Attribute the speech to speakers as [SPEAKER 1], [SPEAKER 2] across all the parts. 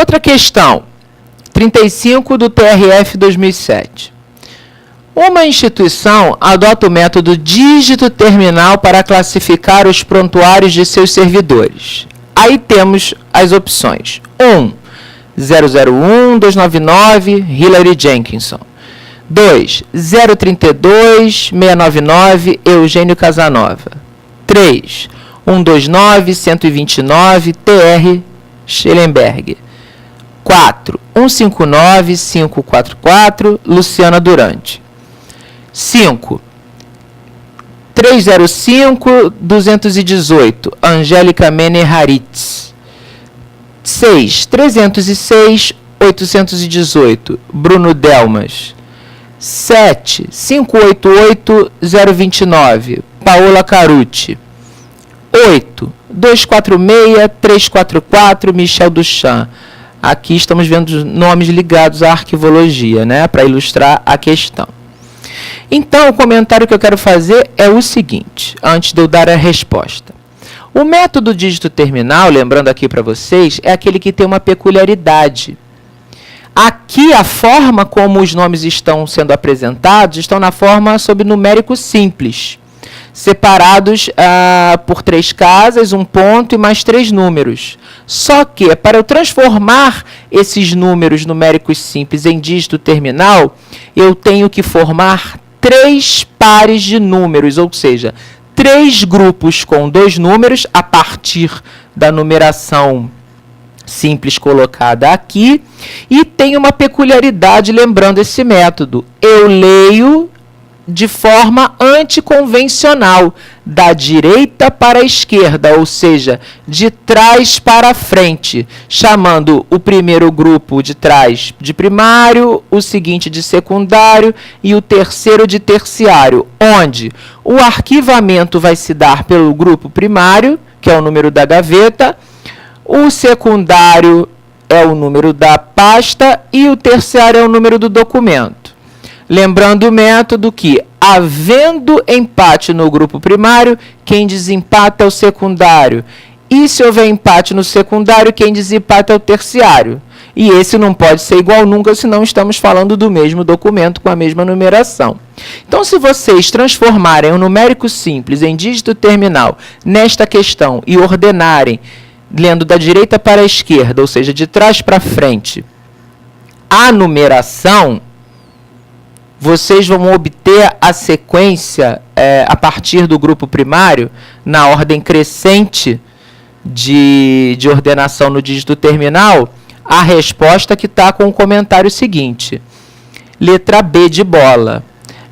[SPEAKER 1] Outra questão, 35 do TRF 2007. Uma instituição adota o método dígito terminal para classificar os prontuários de seus servidores. Aí temos as opções. 1. 001-299 Hillary Jenkinson. 2. 032-699 Eugênio Casanova. 3. 129-129 TR Schellenberg. 4. 159-544 Luciana Durante. 5. 305-218 Angélica Mene Haritz. 6. 306-818 Bruno Delmas. 7. 588-029 Paola Carucci. 8. 246-344 Michel Duchamp. Aqui estamos vendo nomes ligados à arquivologia, né, para ilustrar a questão. Então, o comentário que eu quero fazer é o seguinte, antes de eu dar a resposta. O método dígito terminal, lembrando aqui para vocês, é aquele que tem uma peculiaridade. Aqui, a forma como os nomes estão sendo apresentados estão na forma sob numérico simples, separados por 3 casas, um ponto e mais 3 números. Só que, para eu transformar esses números numéricos simples em dígito terminal, eu tenho que formar 3 pares de números, ou seja, 3 grupos com 2 números a partir da numeração simples colocada aqui. E tem uma peculiaridade lembrando esse método. Eu leio de forma anticonvencional, da direita para a esquerda, ou seja, de trás para frente, chamando o primeiro grupo de trás de primário, o seguinte de secundário e o terceiro de terciário, onde o arquivamento vai se dar pelo grupo primário, que é o número da gaveta, o secundário é o número da pasta e o terciário é o número do documento. Lembrando o método que, havendo empate no grupo primário, quem desempata é o secundário. E se houver empate no secundário, quem desempata é o terciário. E esse não pode ser igual nunca, senão estamos falando do mesmo documento com a mesma numeração. Então, se vocês transformarem um numérico simples em dígito terminal nesta questão e ordenarem, lendo da direita para a esquerda, ou seja, de trás para frente, a numeração, vocês vão obter a sequência a partir do grupo primário, na ordem crescente de ordenação no dígito terminal, a resposta que está com o comentário seguinte. Letra B de bola.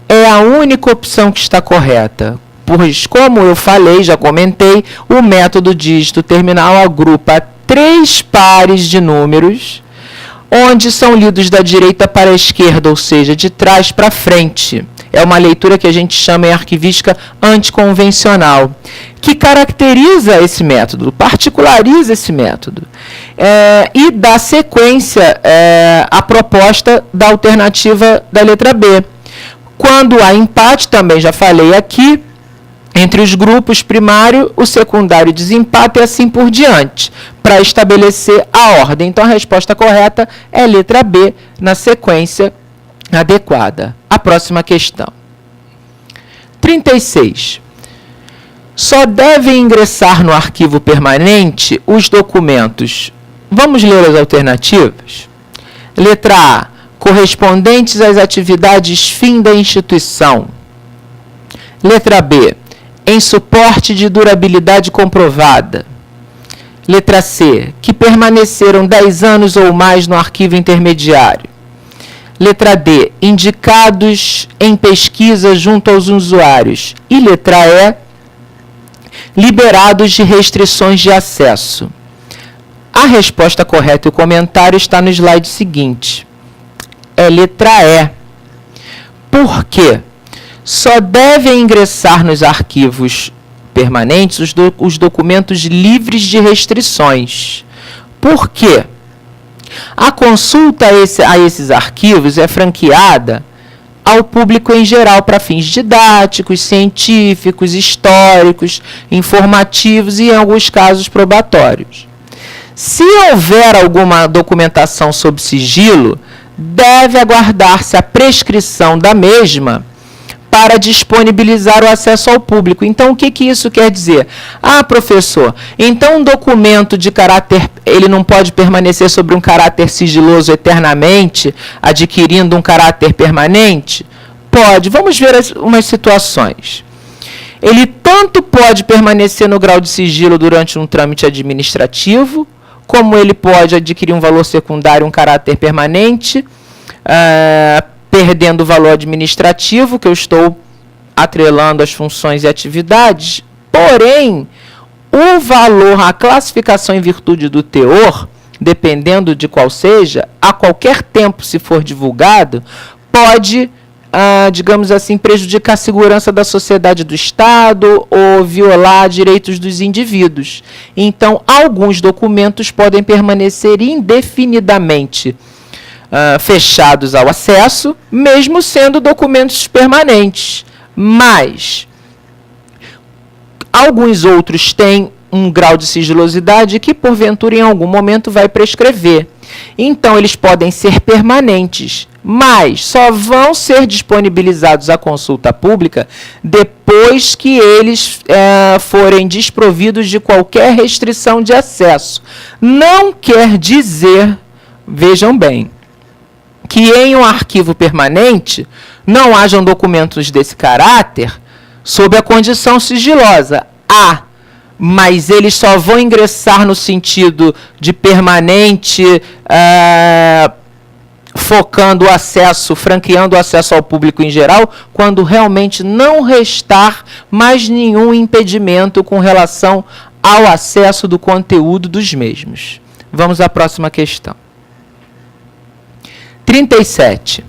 [SPEAKER 1] É a única opção que está correta, pois, como eu falei, já comentei, o método dígito terminal agrupa 3 pares de números, onde são lidos da direita para a esquerda, ou seja, de trás para frente. É uma leitura que a gente chama em arquivística anticonvencional, que caracteriza esse método, particulariza esse método, e dá sequência à proposta da alternativa da letra B. Quando há empate, também já falei aqui, entre os grupos primário, o secundário desempata e assim por diante, para estabelecer a ordem. Então, a resposta correta é letra B, na sequência adequada. A próxima questão. 36. Só devem ingressar no arquivo permanente os documentos. Vamos ler as alternativas? Letra A. Correspondentes às atividades fim da instituição. Letra B. Em suporte de durabilidade comprovada. Letra C. Que permaneceram 10 anos ou mais no arquivo intermediário. Letra D. Indicados em pesquisa junto aos usuários. E letra E. Liberados de restrições de acesso. A resposta correta e o comentário está no slide seguinte. É letra E. Por quê? Só devem ingressar nos arquivos permanentes os documentos livres de restrições. Por quê? A consulta a esses arquivos é franqueada ao público em geral para fins didáticos, científicos, históricos, informativos e, em alguns casos, probatórios. Se houver alguma documentação sob sigilo, deve aguardar-se a prescrição da mesma para disponibilizar o acesso ao público. Então, o que isso quer dizer? Ah, professor, então um documento de caráter, ele não pode permanecer sobre um caráter sigiloso eternamente, adquirindo um caráter permanente? Pode. Vamos ver umas situações. Ele tanto pode permanecer no grau de sigilo durante um trâmite administrativo, como ele pode adquirir um valor secundário, um caráter permanente, perdendo o valor administrativo, que eu estou atrelando as funções e atividades. Porém, o valor, a classificação em virtude do teor, dependendo de qual seja, a qualquer tempo, se for divulgado, pode, digamos assim, prejudicar a segurança da sociedade do Estado ou violar direitos dos indivíduos. Então, alguns documentos podem permanecer indefinidamente fechados ao acesso, mesmo sendo documentos permanentes. Mas alguns outros têm um grau de sigilosidade que, porventura, em algum momento vai prescrever. Então, eles podem ser permanentes, mas só vão ser disponibilizados à consulta pública depois que eles forem desprovidos de qualquer restrição de acesso. Não quer dizer, vejam bem, que em um arquivo permanente não hajam documentos desse caráter sob a condição sigilosa. Mas eles só vão ingressar no sentido de permanente, focando o acesso, franqueando o acesso ao público em geral, quando realmente não restar mais nenhum impedimento com relação ao acesso do conteúdo dos mesmos. Vamos à próxima questão. 37.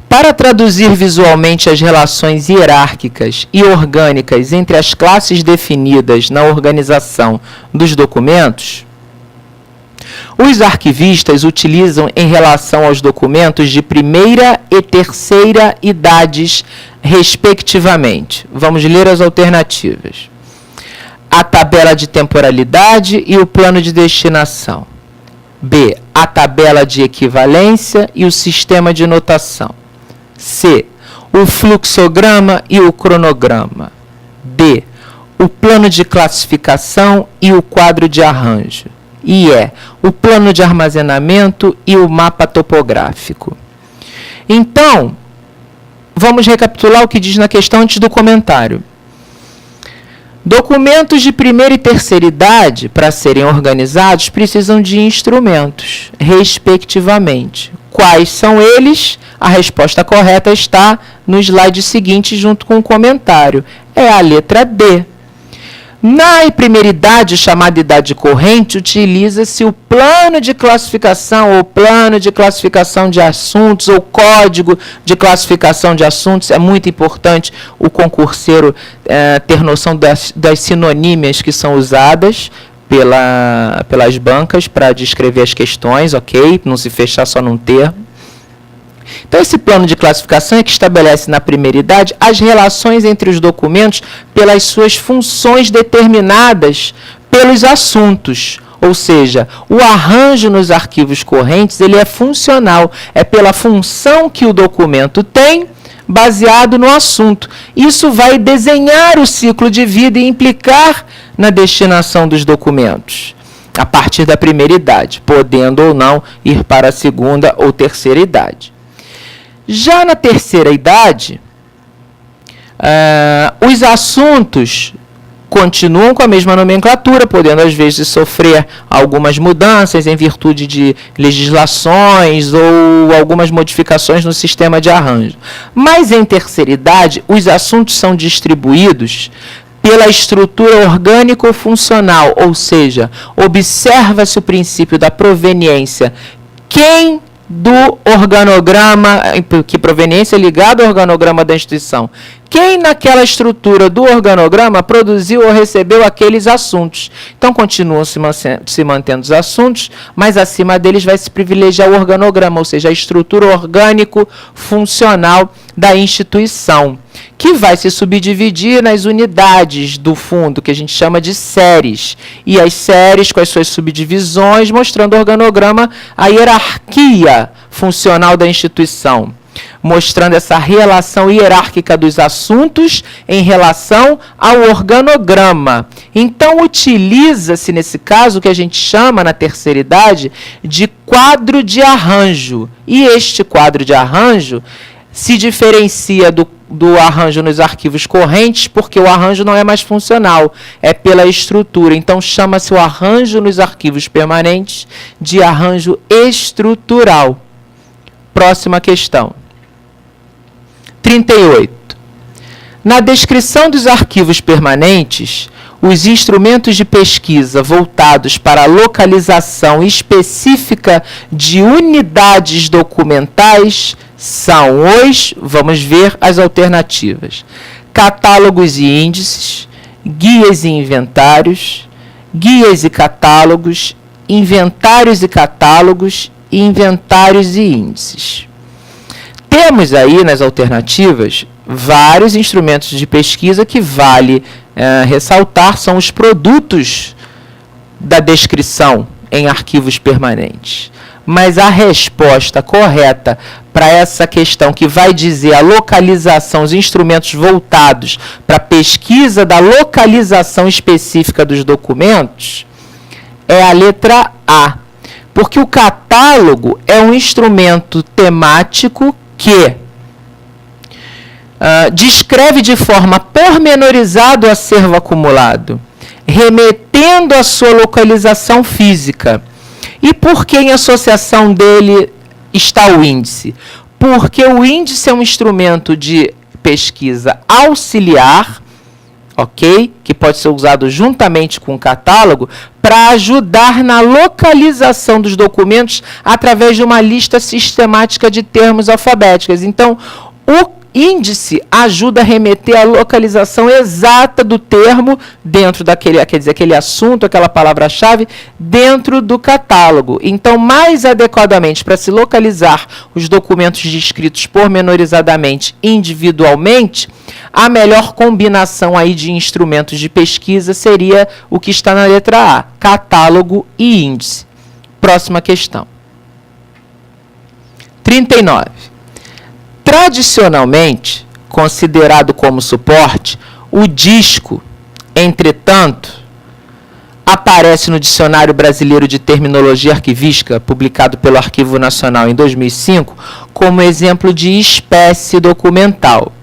[SPEAKER 1] Para traduzir visualmente as relações hierárquicas e orgânicas entre as classes definidas na organização dos documentos, os arquivistas utilizam em relação aos documentos de primeira e terceira idades, respectivamente. Vamos ler as alternativas. A tabela de temporalidade e o plano de destinação. B. A tabela de equivalência e o sistema de notação. C. O fluxograma e o cronograma. D. O plano de classificação e o quadro de arranjo. E E. O plano de armazenamento e o mapa topográfico. Então, vamos recapitular o que diz na questão antes do comentário. Documentos de primeira e terceira idade, para serem organizados, precisam de instrumentos, respectivamente. Quais são eles? A resposta correta está no slide seguinte, junto com o comentário. É a letra D. Na primeira idade, chamada idade corrente, utiliza-se o plano de classificação ou plano de classificação de assuntos ou código de classificação de assuntos. É muito importante o concurseiro ter noção das sinonímias que são usadas pelas bancas para descrever as questões, ok? Não se fechar só num termo. Então, esse plano de classificação é que estabelece na primeira idade as relações entre os documentos pelas suas funções determinadas pelos assuntos. Ou seja, o arranjo nos arquivos correntes ele é funcional, é pela função que o documento tem, baseado no assunto. Isso vai desenhar o ciclo de vida e implicar na destinação dos documentos, a partir da primeira idade, podendo ou não ir para a segunda ou terceira idade. Já na terceira idade, os assuntos continuam com a mesma nomenclatura, podendo às vezes sofrer algumas mudanças em virtude de legislações ou algumas modificações no sistema de arranjo. Mas em terceira idade, os assuntos são distribuídos pela estrutura orgânico-funcional, ou seja, observa-se o princípio da proveniência. Quem do organograma, que proveniência é ligada ao organograma da instituição. Quem naquela estrutura do organograma produziu ou recebeu aqueles assuntos. Então, continuam se mantendo os assuntos, mas acima deles vai se privilegiar o organograma, ou seja, a estrutura orgânico-funcional da instituição. que vai se subdividir nas unidades do fundo, que a gente chama de séries. E as séries, com as suas subdivisões, mostrando o organograma, a hierarquia funcional da instituição, mostrando essa relação hierárquica dos assuntos em relação ao organograma. Então, utiliza-se, nesse caso, o que a gente chama, na terceira idade, de quadro de arranjo. E este quadro de arranjo se diferencia do arranjo nos arquivos correntes, porque o arranjo não é mais funcional, é pela estrutura. Então, chama-se o arranjo nos arquivos permanentes de arranjo estrutural. Próxima questão. 38. Na descrição dos arquivos permanentes, os instrumentos de pesquisa voltados para a localização específica de unidades documentais são os, vamos ver as alternativas, catálogos e índices, guias e inventários, guias e catálogos, inventários e catálogos, inventários e índices. Temos aí nas alternativas vários instrumentos de pesquisa que vale ressaltar, são os produtos da descrição em arquivos permanentes. Mas a resposta correta para essa questão, que vai dizer a localização, os instrumentos voltados para a pesquisa da localização específica dos documentos, é a letra A. Porque o catálogo é um instrumento temático que descreve de forma pormenorizada o acervo acumulado, remetendo à sua localização física. E por que em associação dele está o índice? Porque o índice é um instrumento de pesquisa auxiliar, ok? Que pode ser usado juntamente com o catálogo para ajudar na localização dos documentos através de uma lista sistemática de termos alfabéticos. Então, o índice ajuda a remeter à localização exata do termo dentro daquele, quer dizer, aquele assunto, aquela palavra-chave, dentro do catálogo. Então, mais adequadamente, para se localizar os documentos descritos pormenorizadamente, individualmente, a melhor combinação aí de instrumentos de pesquisa seria o que está na letra A, catálogo e índice. Próxima questão. 39. Tradicionalmente, considerado como suporte, o disco, entretanto, aparece no Dicionário Brasileiro de Terminologia Arquivística, publicado pelo Arquivo Nacional em 2005, como exemplo de espécie documental.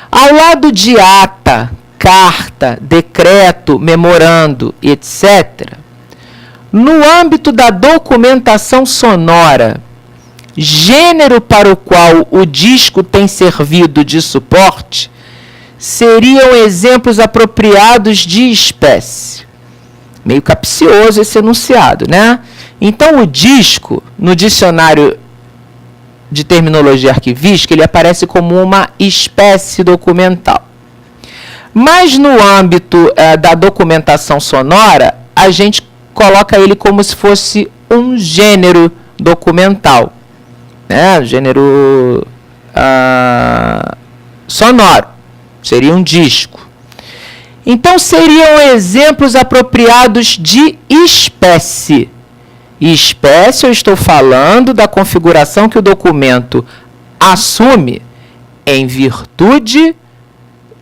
[SPEAKER 1] Ao lado de ata, carta, decreto, memorando, etc., no âmbito da documentação sonora, gênero para o qual o disco tem servido de suporte, seriam exemplos apropriados de espécie. Meio capcioso esse enunciado, né? Então, o disco, no dicionário de terminologia arquivística, ele aparece como uma espécie documental. Mas no âmbito da documentação sonora, a gente coloca ele como se fosse um gênero documental. Gênero sonoro, seria um disco. Então, seriam exemplos apropriados de espécie. E espécie, eu estou falando da configuração que o documento assume em virtude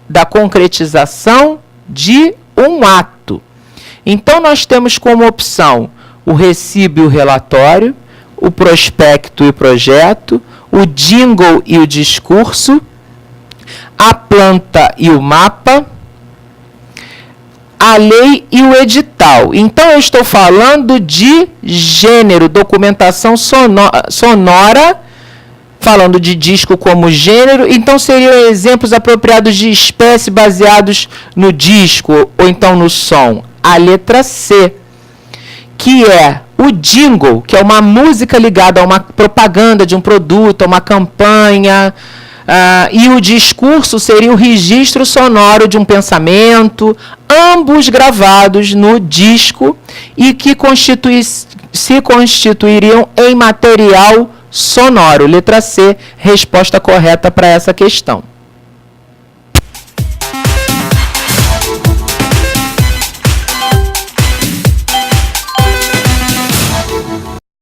[SPEAKER 1] da concretização de um ato. Então, nós temos como opção o recibo e o relatório, o prospecto e o projeto, o jingle e o discurso, a planta e o mapa, a lei e o edital. Então, eu estou falando de gênero, documentação sonora, falando de disco como gênero. Então, seriam exemplos apropriados de espécie baseados no disco ou então no som. A letra C, que é o jingle, que é uma música ligada a uma propaganda de um produto, a uma campanha, e o discurso seria o registro sonoro de um pensamento, ambos gravados no disco e que se constituiriam em material sonoro. Letra C, resposta correta para essa questão.